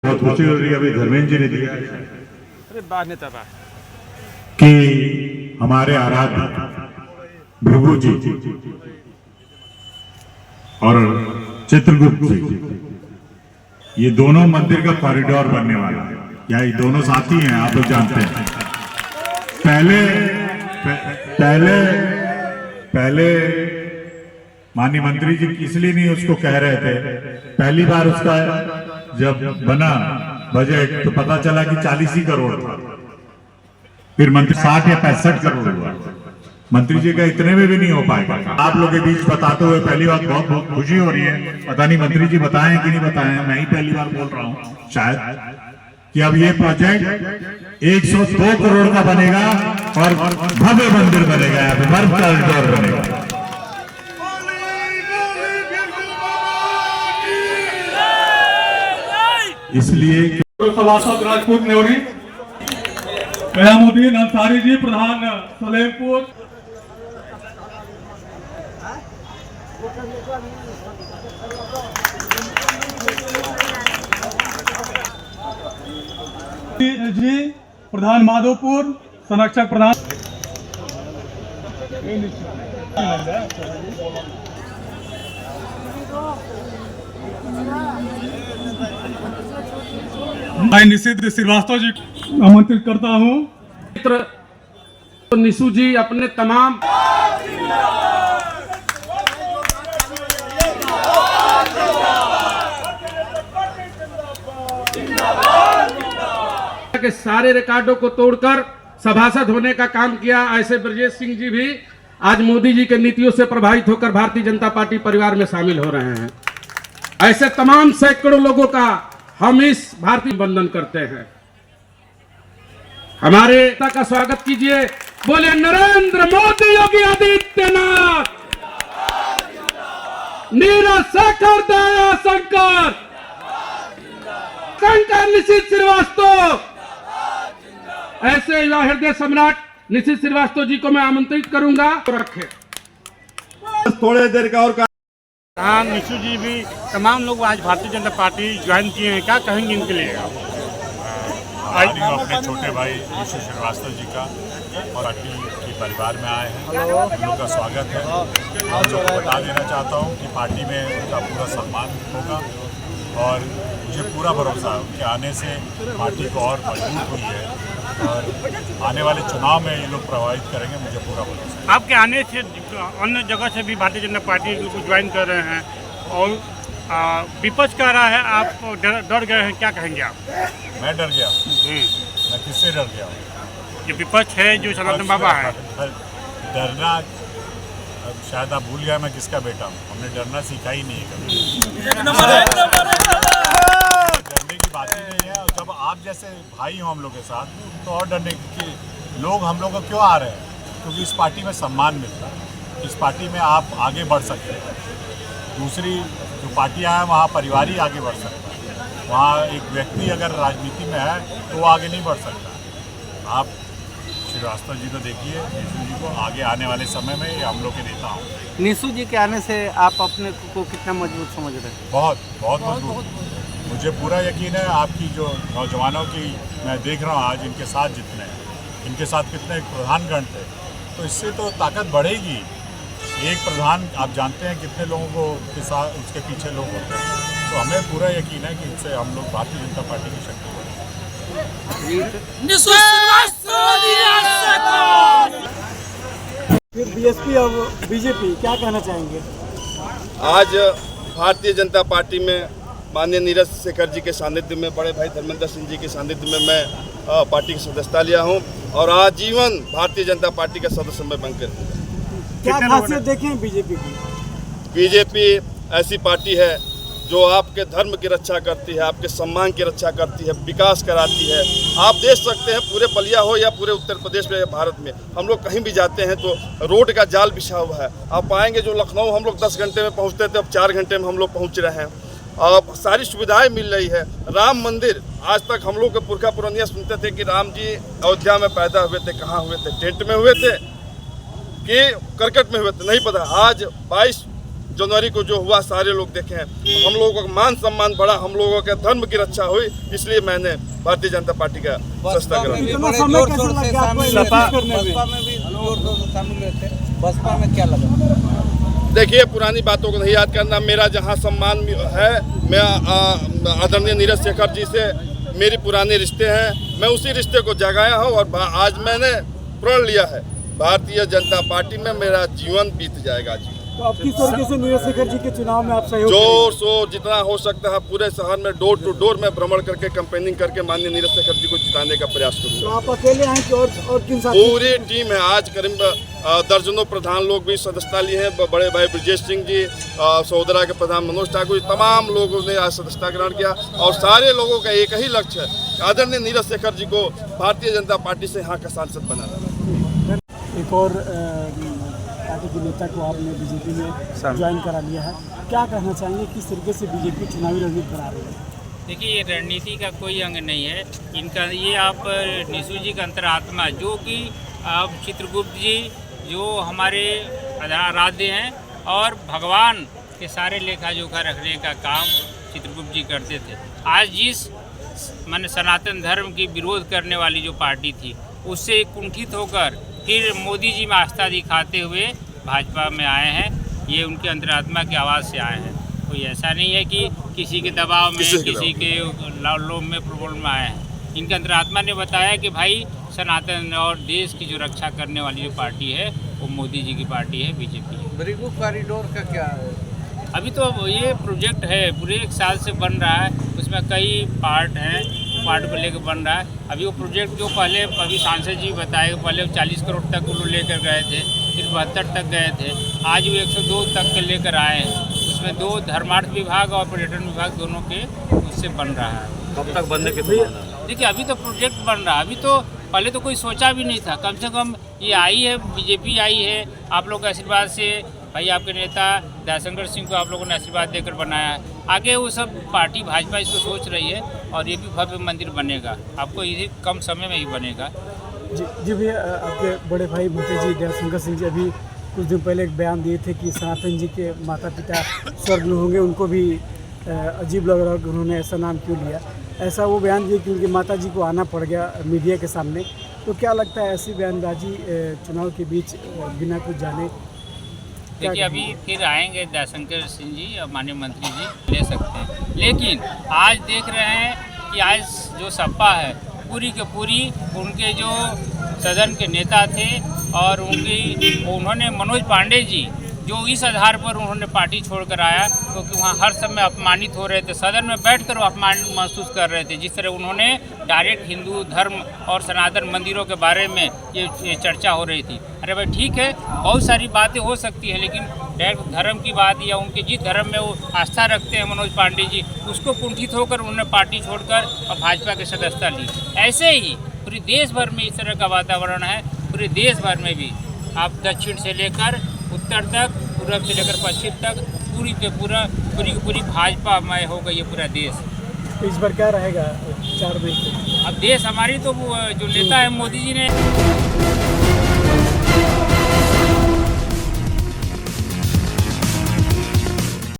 बहुत खुशी हो रही है, अभी धर्मेंद्र जी ने दिया कि हमारे आराध्य भृगु जी और चित्रगुप्त जी, ये दोनों मंदिर का कॉरिडोर बनने वाला है। या ये दोनों साथी हैं, आप लोग जानते हैं। पहले माननीय मंत्री जी इसलिए नहीं उसको कह रहे थे। पहली बार उसका जब बना बजट तो पता चला कि 40 ही करोड़ था, फिर मंत्री 60 या 65 करोड़ हुआ। मंत्री जी का इतने में भी नहीं हो पाएगा। आप लोग के बीच बताते हुए पहली बार बहुत बहुत खुशी हो रही है। पता नहीं मंत्री जी बताएं कि नहीं बताएं, मैं ही पहली बार बोल रहा हूँ शायद, कि अब ये प्रोजेक्ट 102 करोड़ का बनेगा और भव्य मंदिर बनेगा, यहाँ पे भव्य कॉरिडोर बनेगा। इसलिए सभासद राजपूत नेवरी, कयामुद्दीन अंसारी जी प्रधान सलेमपुर, जी प्रधान माधोपुर, संरक्षक प्रधान मैं निषिद्ध श्रीवास्तव जी आमंत्रित करता हूँ। निशु जी अपने तमाम के सारे रिकॉर्डों को तोड़कर सभासद होने का काम किया। ऐसे ब्रजेश सिंह जी भी आज मोदी जी के नीतियों से प्रभावित होकर भारतीय जनता पार्टी परिवार में शामिल हो रहे हैं। ऐसे तमाम सैकड़ों लोगों का हम इस भारतीय बंधन करते हैं। हमारे नेता का स्वागत कीजिए। बोले नरेंद्र मोदी योगी आदित्यनाथ, नीरज शेखर दया शंकर, शंकर निशित श्रीवास्तव। ऐसे युवा हृदय सम्राट निशित श्रीवास्तव जी को मैं आमंत्रित करूंगा। रखे थोड़े देर का और हाँ, निशु जी भी तमाम लोग आज भारतीय जनता पार्टी ज्वाइन किए हैं, क्या कहेंगे इनके लिए? आज अपने छोटे भाई निशु श्रीवास्तव जी का पार्टी के परिवार में आए हैं, उन लोग का स्वागत है। और जो बता देना चाहता हूँ कि पार्टी में उनका पूरा सम्मान होगा और मुझे पूरा भरोसा है उनके आने से पार्टी को और मजबूत हुई है और आने वाले चुनाव में ये लोग प्रभावित करेंगे, मुझे पूरा भरोसा है। आपके आने से अन्य जगह से भी भारतीय जनता पार्टी को ज्वाइन कर रहे हैं और विपक्ष कह रहा है आप डर गए हैं, क्या कहेंगे आप? मैं डर गया, मैं किससे डर गया? जो विपक्ष है, जो सनातन बाबा है। डरना शायद आप भूल गया मैं किसका बेटा हूँ। हमने डरना सीखा ही नहीं है कभी। डरने की बात ही नहीं है। और जब आप जैसे भाई हो हम लोग के साथ तो और डरने की लोग हम लोग को क्यों आ रहे हैं? क्योंकि इस पार्टी में सम्मान मिलता है, इस पार्टी में आप आगे बढ़ सकते हैं। दूसरी जो पार्टियां हैं वहाँ परिवार ही आगे बढ़ सकता है। वहाँ एक व्यक्ति अगर राजनीति में है तो वो आगे नहीं बढ़ सकता। आप श्रीवास्तव जी को देखिए, निशु जी को आगे आने वाले समय में ये हम लोग के नेता हों। निशु जी के आने से आप अपने को कितना मजबूत समझ रहे हैं? बहुत बहुत मजबूत। मुझे पूरा यकीन है आपकी जो नौजवानों की मैं देख रहा हूँ आज इनके साथ जितने हैं, इनके साथ कितने प्रधानगण थे, तो इससे तो ताकत बढ़ेगी। एक प्रधान आप जानते हैं कितने लोगों को के साथ उसके पीछे लोग होते हैं, तो हमें पूरा यकीन है कि इससे हम लोग भारतीय जनता पार्टी की शक्ति बढ़ेगी। फिर बीएसपी और बीजेपी क्या कहना चाहेंगे? आज भारतीय जनता पार्टी में माननीय नीरज शेखर जी के सानिध्य में, बड़े भाई धर्मेंद्र सिंह जी के सानिध्य में मैं पार्टी की सदस्यता लिया हूं और आजीवन भारतीय जनता पार्टी का सदस्य मैं बनकर। क्या खासियत देखें बीजेपी की? बीजेपी ऐसी पार्टी है जो आपके धर्म की रक्षा करती है, आपके सम्मान की रक्षा करती है, विकास कराती है। आप देख सकते हैं पूरे बलिया हो या पूरे उत्तर प्रदेश में या भारत में, हम लोग कहीं भी जाते हैं तो रोड का जाल बिछा हुआ है। आप पाएंगे जो लखनऊ हम लोग 10 घंटे में पहुंचते थे, अब 4 घंटे में हम लोग पहुंच रहे हैं। अब सारी सुविधाएं मिल रही है। राम मंदिर, आज तक हम लोग के पुरखा पुरनिया सुनते थे कि राम जी अयोध्या में पैदा हुए थे, कहाँ हुए थे? टेंट में हुए थे कि करकट में हुए थे, नहीं पता। आज 22 जनवरी को जो हुआ सारे लोग देखे हैं। हम लोगों का मान सम्मान बढ़ा, हम लोगों के धर्म की रक्षा हुई, इसलिए मैंने भारतीय जनता पार्टी का सस्ता करा। इतना समय कैसे लग गया आपको इलेक्शन करने में? बसपा में क्या लगा? देखिए, पुरानी बातों को नहीं याद करना। मेरा जहाँ सम्मान है, मैं आदरणीय नीरज शेखर जी से मेरी पुराने रिश्ते हैं, मैं उसी रिश्ते को जगाया हूँ और आज मैंने प्रण लिया है भारतीय जनता पार्टी में मेरा जीवन बीत जाएगा जी। तो अब किस तरीके से नीरज शेखर जी के चुनाव में आप सहयोग जोर शोर जितना हो सकता है पूरे शहर में डोर टू डोर में भ्रमण करके कैंपेनिंग करके माननीय नीरज शेखर जी को जिताने का प्रयास तो करूंगा। आप अकेले हैं कि और किन साथी? पूरी टीम है। आज करीब दर्जनों प्रधान लोग भी सदस्यता लिए हैं। बड़े भाई ब्रजेश सिंह जी, सहोदरा के प्रधान मनोज ठाकुर जी, तमाम लोगों ने आज सदस्यता ग्रहण किया और सारे लोगों का एक ही लक्ष्य है, आदरणीय नीरज शेखर जी को भारतीय जनता पार्टी से यहाँ का सांसद बनाना। एक और पार्टी के नेता को आपने बीजेपी में ज्वाइन करा लिया है, क्या कहना चाहेंगे, किस तरीके से बीजेपी चुनावी रणनीति बना रही है? देखिए, ये रणनीति का कोई अंग नहीं है इनका। ये आप निशु जी का अंतरात्मा, जो कि आप चित्रगुप्त जी जो हमारे आराध्य हैं और भगवान के सारे लेखा जोखा रखने का काम चित्रगुप्त जी करते थे। आज जिस माने सनातन धर्म की विरोध करने वाली जो पार्टी थी, उससे कुंठित होकर फिर मोदी जी में आस्था दिखाते हुए भाजपा में आए हैं। ये उनके अंतरात्मा की आवाज़ से आए हैं। कोई ऐसा नहीं है कि किसी के दबाव में, किसी के लोभ में, प्रबल में आए हैं। इनके अंतरात्मा ने बताया कि भाई सनातन और देश की जो रक्षा करने वाली जो पार्टी है वो मोदी जी की पार्टी है, बीजेपी है। ब्रिगु कॉरिडोर का क्या है? अभी तो ये प्रोजेक्ट है, पूरे 1 साल से बन रहा है, उसमें कई पार्ट हैं, पार्ट को लेकर बन रहा है। अभी वो प्रोजेक्ट जो पहले अभी सांसद जी बताए, पहले 40 करोड़ तक वो लेकर गए थे, फिर 72 तक गए थे, आज वो 102 तक के लेकर आए हैं। उसमें 2 धर्मार्थ विभाग और पर्यटन विभाग दोनों के उससे बन रहा है। कब तक बनने के? देखिए, अभी तो प्रोजेक्ट बन रहा है, अभी तो पहले तो कोई सोचा भी नहीं था। कम से कम ये आई है, बीजेपी आई है, आप लोग के आशीर्वाद से, भाई आपके नेता दयाशंकर सिंह को आप लोगों ने आशीर्वाद देकर बनाया है। आगे वो सब पार्टी भाजपा इसको सोच रही है और ये भी भव्य मंदिर बनेगा, आपको इसी कम समय में ही बनेगा। जी भैया, आपके बड़े भाई मोदी जी दयाशंकर सिंह जी अभी कुछ दिन पहले एक बयान दिए थे कि सनातन जी के माता पिता स्वर्गीय होंगे, उनको भी अजीब लग रहा है कि उन्होंने ऐसा नाम क्यों लिया। ऐसा वो बयान दिए कि उनकी माता जी को आना पड़ गया मीडिया के सामने। तो क्या लगता है ऐसी बयानबाजी चुनाव के बीच बिना कुछ जाने? देखिए, अभी फिर आएंगे दयाशंकर सिंह जी और माननीय मंत्री जी, ले सकते हैं, लेकिन आज देख रहे हैं कि आज जो सपा है पूरी के पूरी उनके जो सदन के नेता थे और उन्होंने मनोज पांडे जी जो इस आधार पर उन्होंने पार्टी छोड़कर आया, क्योंकि वहाँ हर समय अपमानित हो रहे थे, सदन में बैठकर अपमानित महसूस कर रहे थे। जिस तरह उन्होंने डायरेक्ट हिंदू धर्म और सनातन मंदिरों के बारे में ये चर्चा हो रही थी। अरे भाई ठीक है, बहुत सारी बातें हो सकती हैं, लेकिन डायरेक्ट धर्म की बात या उनके जिस धर्म में वो आस्था रखते हैं मनोज पांडे जी, उसको कुंठित होकर उन्होंने पार्टी छोड़कर और भाजपा की सदस्यता ली। ऐसे ही पूरे देश भर में इस तरह का वातावरण है। पूरे देश भर में भी आप दक्षिण से लेकर उत्तर तक, पूरब से लेकर पश्चिम तक पूरी भाजपा मय हो गई है पूरा देश। इस बार क्या रहेगा 4 मई को? अब देश हमारी तो जो नेता है मोदी जी ने